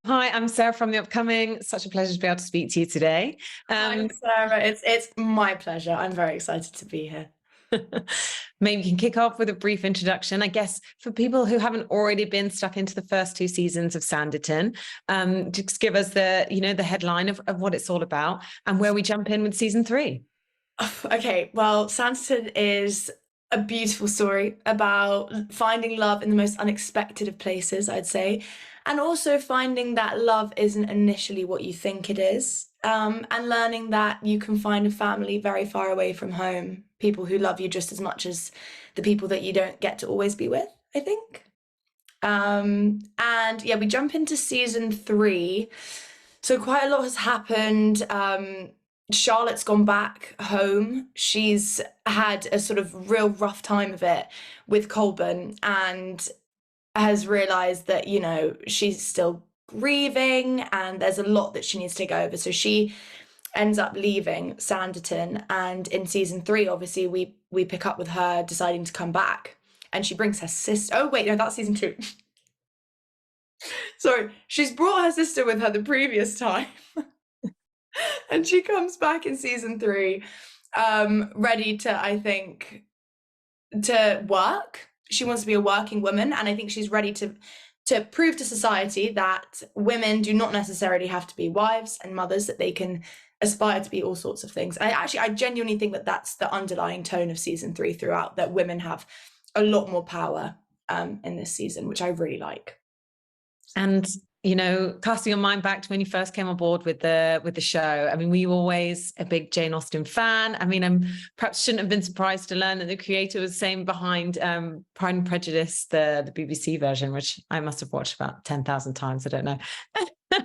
Hi, I'm Sarah from The Upcoming. Such a pleasure to be able to speak to you today. Hi, Sarah. It's my pleasure. I'm very excited to be here. Maybe you can kick off with a brief introduction, I guess, for people who haven't already been stuck into the first two seasons of Sanditon. Just give us the headline of what it's all about and where we jump in with season three. Okay, well, Sanditon is a beautiful story about finding love in the most unexpected of places, I'd say, and also finding that love isn't initially what you think it is, and learning that you can find a family very far away from home, people who love you just as much as the people that you don't get to always be with, I think. And yeah, we jump into season three. So quite a lot has happened. Charlotte's gone back home. She's had a sort of real rough time of it with Colburn and has realized that, she's still grieving and there's a lot that she needs to go over. So she ends up leaving Sanditon. And in season three, obviously, we pick up with her deciding to come back. And she brings her sister. Oh, wait, no, that's season two. Sorry, she's brought her sister with her the previous time. And she comes back in season three, ready to, I think, to work. She wants to be a working woman, and I think she's ready to prove to society that women do not necessarily have to be wives and mothers, that they can aspire to be all sorts of things. I genuinely think that that's the underlying tone of season three throughout, that women have a lot more power in this season, which I really like. And casting your mind back to when you first came on board with the show, I mean, were you always a big Jane Austen fan? I mean, I perhaps shouldn't have been surprised to learn that the creator was the same behind Pride and Prejudice, the BBC version, which I must have watched about 10,000 times. I don't know.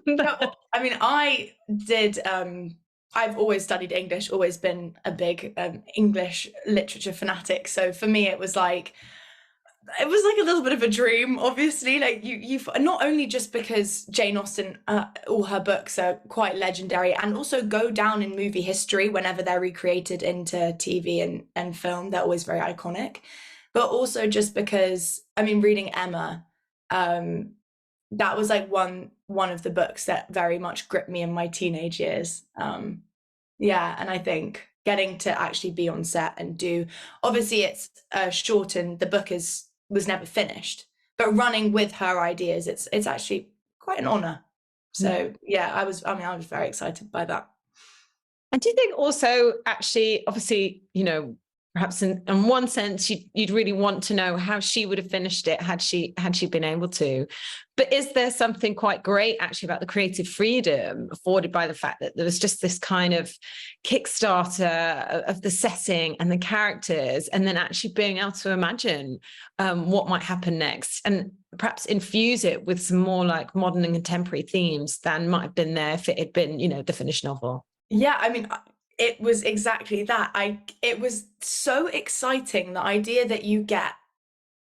No, I mean, I did. I've always studied English, always been a big English literature fanatic. So for me, it was like a little bit of a dream, obviously. Like you not only just because Jane Austen, all her books are quite legendary and also go down in movie history whenever they're recreated into TV and film, they're always very iconic. But also just because, I mean, reading Emma, that was like one of the books that very much gripped me in my teenage years. Yeah, and I think getting to actually be on set and do, obviously it's shortened, the book was never finished, but running with her ideas, it's actually quite an honor. So yeah, I was very excited by that. And do you think also, actually, obviously, perhaps in one sense, you'd really want to know how she would have finished it had she been able to. But is there something quite great actually about the creative freedom afforded by the fact that there was just this kind of Kickstarter of the setting and the characters, and then actually being able to imagine what might happen next, and perhaps infuse it with some more like modern and contemporary themes than might have been there if it had been, the finished novel? Yeah, I mean, it was exactly that. It was so exciting, the idea that you get.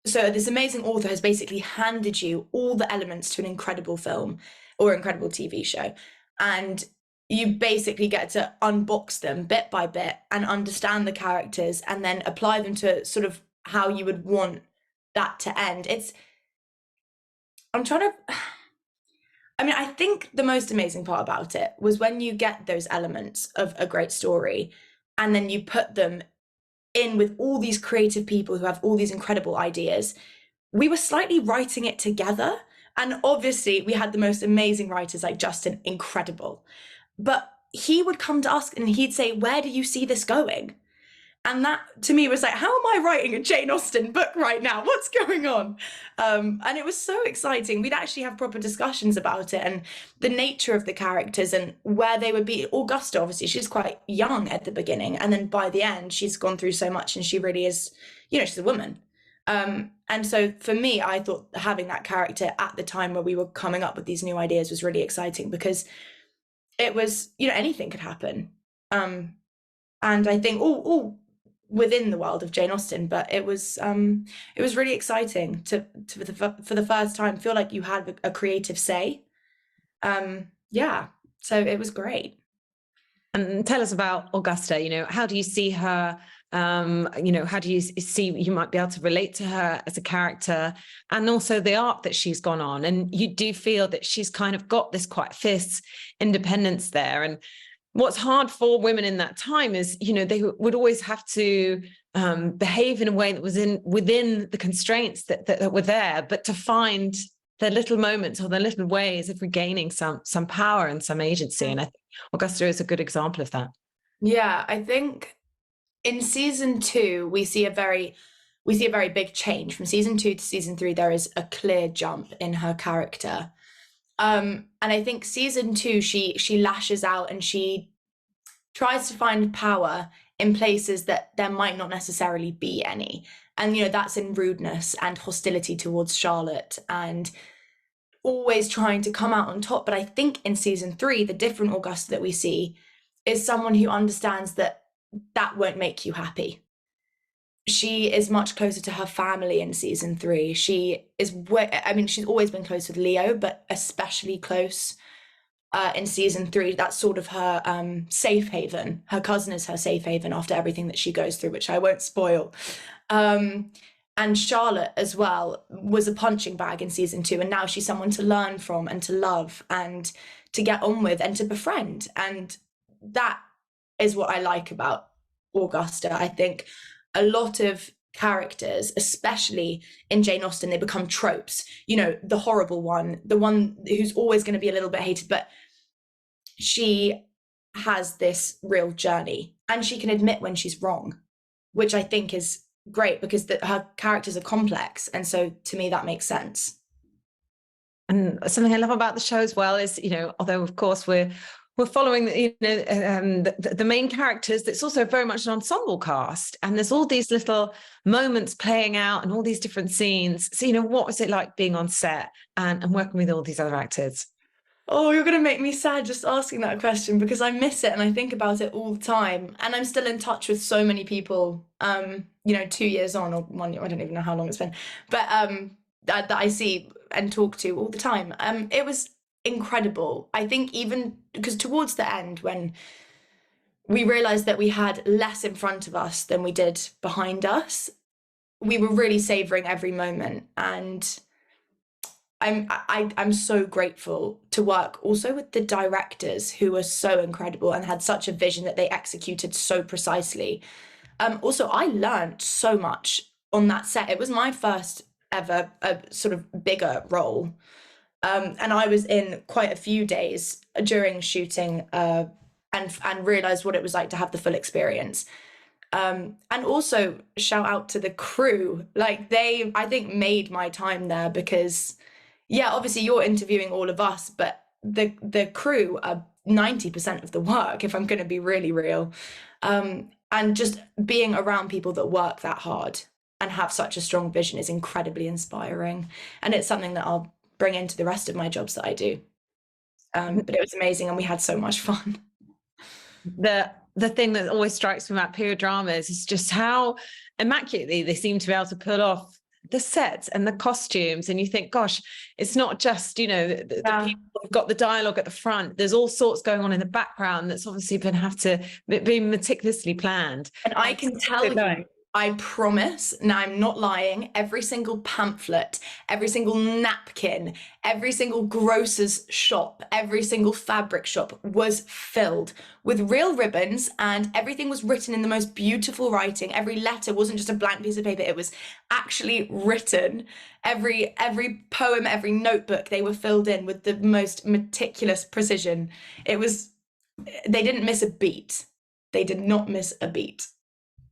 So this amazing author has basically handed you all the elements to an incredible film or incredible TV show, and you basically get to unbox them bit by bit and understand the characters and then apply them to sort of how you would want that to end. I'm trying to I mean, I think the most amazing part about it was when you get those elements of a great story and then you put them in with all these creative people who have all these incredible ideas. We were slightly writing it together. And obviously, we had the most amazing writers like Justin, incredible. But he would come to us and he'd say, "Where do you see this going?" And that to me was like, how am I writing a Jane Austen book right now? What's going on? And it was so exciting. We'd actually have proper discussions about it and the nature of the characters and where they would be. Augusta, obviously, she's quite young at the beginning. And then by the end, she's gone through so much and she really is, she's a woman. And so for me, I thought having that character at the time where we were coming up with these new ideas was really exciting because it was, anything could happen. And I think all within the world of Jane Austen, but it was really exciting to for the first time feel like you had a creative say. Yeah, so it was great. And tell us about Augusta. How do you see her You know, how do you see you might be able to relate to her as a character, and also the arc that she's gone on? And you do feel that she's kind of got this quite fierce independence there. And what's hard for women in that time is, you know, they would always have to behave in a way that was within the constraints that were there, but to find their little moments or their little ways of regaining some power and some agency. And I think Augusta is a good example of that. Yeah, I think in season 2 we see a very big change. From season 2 to season 3, there is a clear jump in her character. And I think season 2, she lashes out and she tries to find power in places that there might not necessarily be any. And, you know, that's in rudeness and hostility towards Charlotte and always trying to come out on top. But I think in season 3, the different Augusta that we see is someone who understands that that won't make you happy. She is much closer to her family in season 3. She is, I mean, she's always been close with Leo, but especially close in season 3. That's sort of her safe haven. Her cousin is her safe haven after everything that she goes through, which I won't spoil. And Charlotte as well was a punching bag in season 2, and now she's someone to learn from and to love and to get on with and to befriend. And that is what I like about Augusta. I think a lot of characters, especially in Jane Austen, they become tropes. You know, the horrible one, the one who's always going to be a little bit hated, but she has this real journey and she can admit when she's wrong, which I think is great because her characters are complex. And so to me, that makes sense. And something I love about the show as well is, you know, although of course we're following the main characters, it's also very much an ensemble cast, and there's all these little moments playing out and all these different scenes. So, you know, what was it like being on set and working with all these other actors? Oh, you're going to make me sad just asking that question because I miss it and I think about it all the time. And I'm still in touch with so many people, you know, 2 years on or 1 year, I don't even know how long it's been, but that I see and talk to all the time. It was incredible. I think even because towards the end, when we realized that we had less in front of us than we did behind us, we were really savoring every moment. And I'm so grateful to work also with the directors who were so incredible and had such a vision that they executed so precisely. Also, I learned so much on that set. It was my first ever sort of bigger role. And I was in quite a few days during shooting and realized what it was like to have the full experience. And also shout out to the crew. Like they, I think, made my time there because, yeah, obviously you're interviewing all of us, but the crew are 90% of the work, if I'm going to be really real. And just being around people that work that hard and have such a strong vision is incredibly inspiring. And it's something that I'll bring into the rest of my jobs that I do. But it was amazing and we had so much fun. The thing that always strikes me about period dramas is just how immaculately they seem to be able to pull off the sets and the costumes. And you think, gosh, it's not just, you know, the people who've got the dialogue at the front. There's all sorts going on in the background that's obviously be meticulously planned. And I can tell you, I promise, now I'm not lying, every single pamphlet, every single napkin, every single grocer's shop, every single fabric shop was filled with real ribbons, and everything was written in the most beautiful writing. Every letter wasn't just a blank piece of paper, it was actually written. Every poem, every notebook, they were filled in with the most meticulous precision. They didn't miss a beat. They did not miss a beat.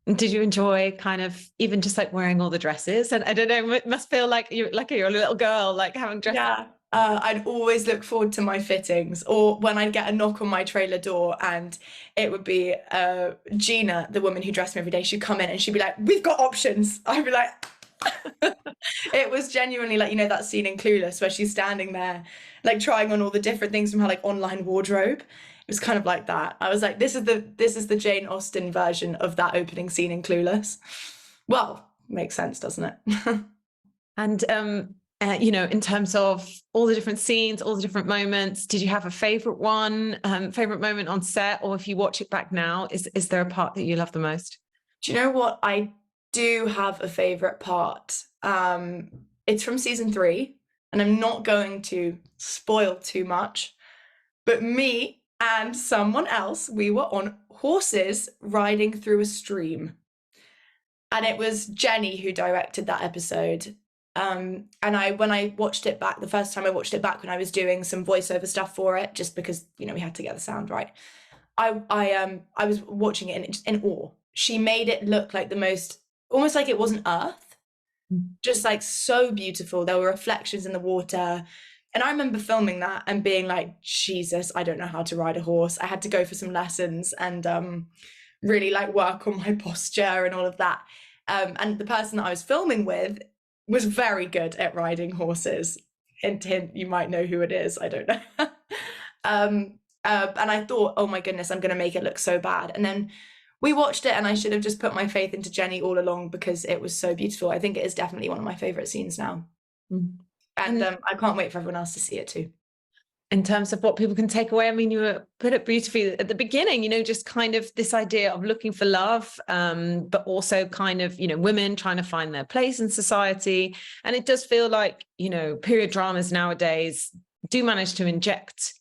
Did you enjoy kind of even just like wearing all the dresses? And I don't know, it must feel like you're a little girl, like having dresses. Yeah, I'd always look forward to my fittings, or when I'd get a knock on my trailer door and it would be Gina, the woman who dressed me every day. She'd come in and she'd be like, "We've got options." I'd be like, it was genuinely like, you know, that scene in Clueless where she's standing there like trying on all the different things from her like online wardrobe. It was kind of like that. I was like, this is the Jane Austen version of that opening scene in Clueless. Well, makes sense, doesn't it? And you know, in terms of all the different scenes, all the different moments, did you have a favorite one, favorite moment on set, or if you watch it back now, is there a part that you love the most? Do you know what? I do have a favorite part. It's from season 3, and I'm not going to spoil too much, but me and someone else, we were on horses riding through a stream. And it was Jenny who directed that episode. And when I watched it back, the first time I watched it back when I was doing some voiceover stuff for it, just because, you know, we had to get the sound right. I was watching it and just in awe. She made it look like the most, almost like it wasn't Earth, just like so beautiful. There were reflections in the water. And I remember filming that and being like, Jesus, I don't know how to ride a horse. I had to go for some lessons and really like work on my posture and all of that. And the person that I was filming with was very good at riding horses. Hint, hint, you might know who it is. I don't know. And I thought, oh my goodness, I'm going to make it look so bad. And then we watched it, and I should have just put my faith into Jenny all along because it was so beautiful. I think it is definitely one of my favorite scenes now. And I can't wait for everyone else to see it too. In terms of what people can take away, I mean, you put it beautifully at the beginning, you know, just kind of this idea of looking for love, but also kind of, you know, women trying to find their place in society. And it does feel like, you know, period dramas nowadays do manage to inject,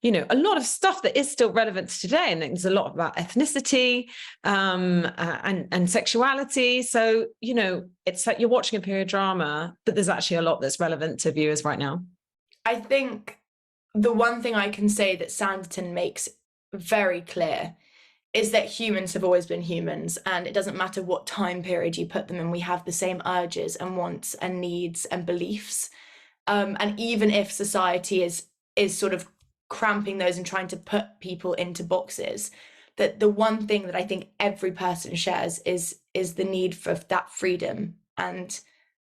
you know, a lot of stuff that is still relevant to today. And there's a lot about ethnicity and sexuality. So, you know, it's like you're watching a period drama, but there's actually a lot that's relevant to viewers right now. I think the one thing I can say that Sanditon makes very clear is that humans have always been humans, and it doesn't matter what time period you put them in, we have the same urges and wants and needs and beliefs. And even if society is sort of cramping those and trying to put people into boxes, that the one thing that I think every person shares is the need for that freedom and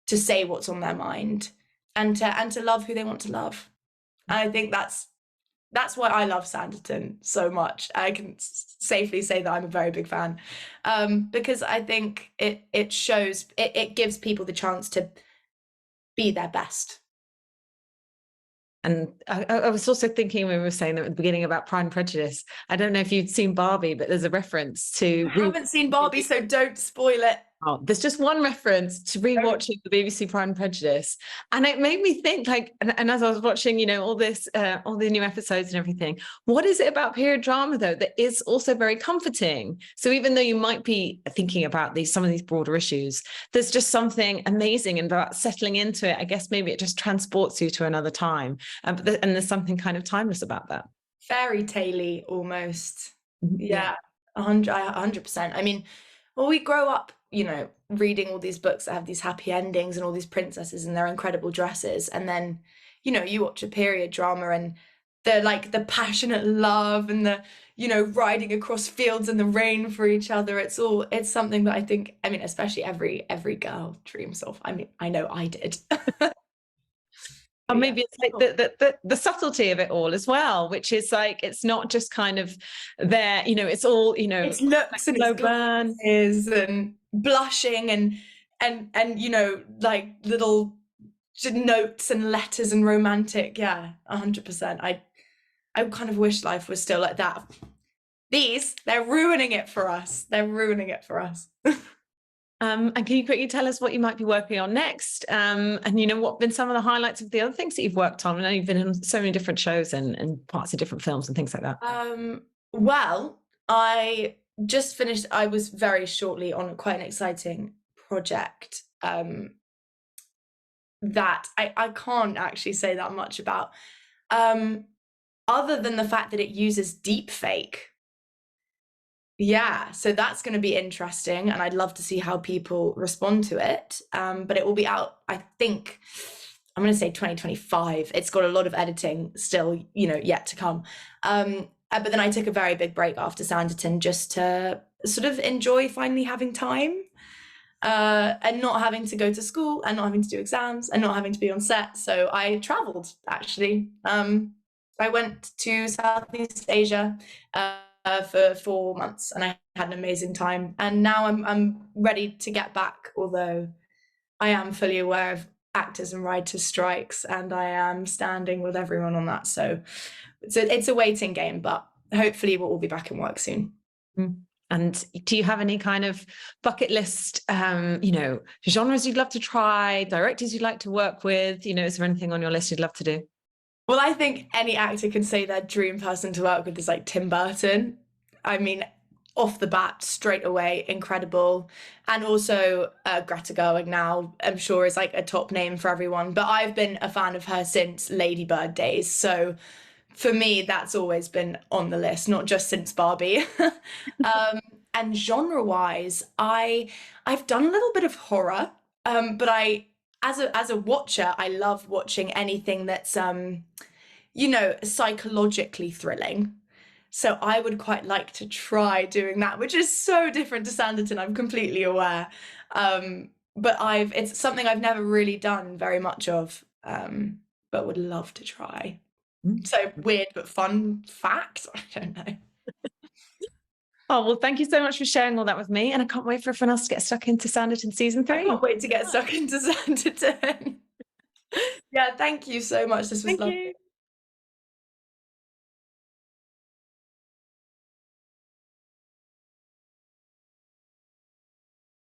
to say what's on their mind and to love who they want to love. And I think that's why I love Sanditon so much. I can safely say that I'm a very big fan, because I think it shows, it gives people the chance to be their best. And I was also thinking when we were saying at the beginning about Pride and Prejudice. I don't know if you'd seen Barbie, but there's a reference to. I haven't seen Barbie, so don't spoil it. Oh, there's just one reference to rewatching the BBC Pride and Prejudice, and it made me think, like, and as I was watching, you know, all the new episodes and everything, what is it about period drama though that is also very comforting? So even though you might be thinking about some of these broader issues, there's just something amazing about settling into it. I guess maybe it just transports you to another time, and there's something kind of timeless about that. Fairy tale-y almost. Yeah. 100%. I mean, well, we grow up, you know, reading all these books that have these happy endings and all these princesses in their incredible dresses, and then, you know, you watch a period drama and the passionate love and the, you know, riding across fields in the rain for each other. It's something that I think, I mean, especially every girl dreams of. I mean, I know I did. Or maybe it's like the subtlety of it all as well, which is like, it's not just kind of there, you know, it's all, you know, it's looks and it's glances and blushing and you know, like little notes and letters and romantic. Yeah, 100%. I kind of wish life was still like that. They're ruining it for us. They're ruining it for us. And can you quickly tell us what you might be working on next? And, you know, what have been some of the highlights of the other things that you've worked on? I know you've been in so many different shows and parts of different films and things like that. Well, I just finished, I was very shortly on quite an exciting project that I can't actually say that much about, other than the fact that it uses deep fake. Yeah, so that's going to be interesting, and I'd love to see how people respond to it. But it will be out, I think, I'm going to say 2025. It's got a lot of editing still, you know, yet to come. But then I took a very big break after Sanditon just to sort of enjoy finally having time, and not having to go to school and not having to do exams and not having to be on set. So I traveled, actually. I went to Southeast Asia for 4 months, and I had an amazing time. And now I'm ready to get back, although I am fully aware of actors and writers strikes, and I am standing with everyone on that. So it's a waiting game, but hopefully we'll all be back in work soon. And do you have any kind of bucket list, genres you'd love to try, directors you'd like to work with? Is there anything on your list you'd love to do? Well, I think any actor can say their dream person to work with is like Tim Burton. I mean, off the bat, straight away, incredible. And also Greta Gerwig now, I'm sure is like a top name for everyone. But I've been a fan of her since Lady Bird days. So for me, that's always been on the list, not just since Barbie. And genre-wise, I've done a little bit of horror, but as a watcher, I love watching anything that's psychologically thrilling. So I would quite like to try doing that, which is so different to Sanditon, I'm completely aware. But it's something I've never really done very much of, but would love to try. So weird but fun fact. I don't know. Oh, well, thank you so much for sharing all that with me. And I can't wait for everyone else to get stuck into Sanditon season 3. I can't wait to get stuck into Sanditon. Yeah, thank you so much. This was lovely.